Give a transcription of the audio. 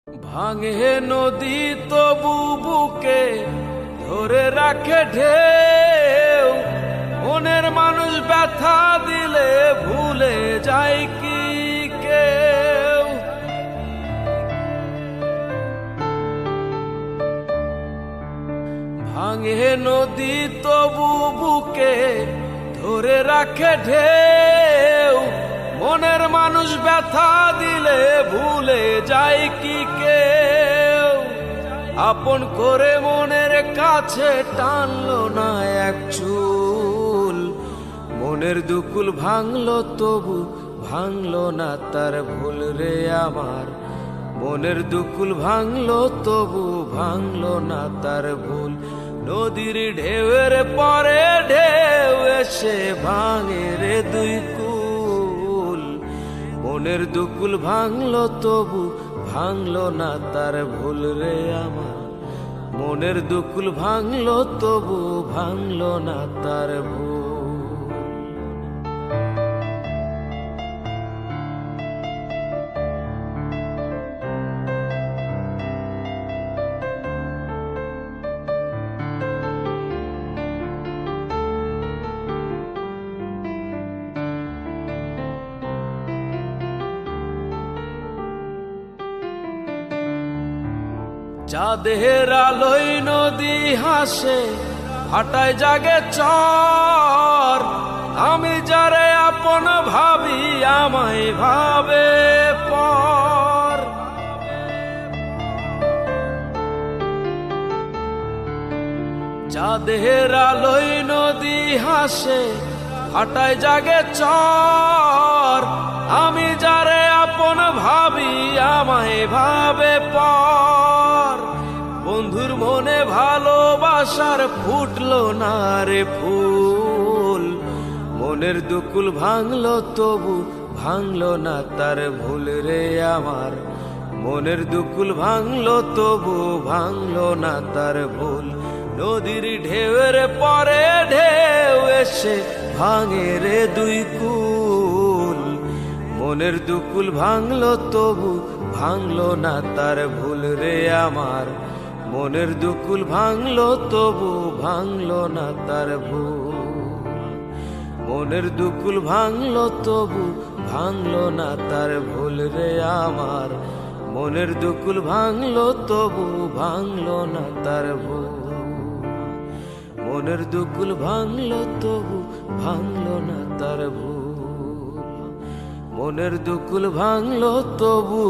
ভাঙে নদী তবু বুকে ধরে রাখে ঢেউ, মনের মানুষ ব্যথা দিলে ভুলে যায় কি কেউ। ভাঙে নদী তবু বুকে ধরে রাখে ঢেউ, মনের মানুষ ব্যথা দিলে ভুলে যায় কি কেউ। আপন করে মনের কাছে টানলো না এক চুল, মনের দুকুল ভাঙলো তবু ভাঙলো না তার ভুল রে আমার। মনের দুকুল ভাঙলো তবু ভাঙলো না তার ভুল। নদীর ঢেউয়ের পরে ঢেউ এসে ভাঙে রে দুই কুল, মনের দুকুল ভাঙলো তবু ভাঙলো না তার ভুল রে আমার। মনের দুকুল ভাঙলো তবু ভাঙলো না তার ভুল। চাঁদের আলোয় নদী হাসে, হাঁটায় জাগে চর, আমি যারে আপন ভাবি আমায় ভাবে পর। চাঁদের আলোয় নদী হাসে, হাঁটায় জাগে চর, আমি যারে আপন ভাবি আমায় ভাবে পর। বন্ধুর মনে ভালোবাসার ফুটলো না রে ফুল, মনের দুকুল ভাঙলো তবু ভাঙলো না তার ভুল রে আমার। মনের দুকুল ভাঙলো তবু ভাঙলো না তার ভুল। নদীর ঢেউয়ের পরে ঢেউ এসে ভাঙে রে দুই কুল, মনের দুকুল ভাঙলো তবু ভাঙলো না তার ভুল রে আমার। মনের দুকুল ভাঙলো তবু ভাঙলো না তার ভুল। মনের দুকুল ভাঙলো তবু ভাঙলো না তার ভুল রে আমার। মনের দুকুল ভাঙলো তবু ভাঙলো না তার ভুল। মনের দুকুল ভাঙলো তবু ভাঙলো না তার ভুল। মনের দুকুল ভাঙলো তবু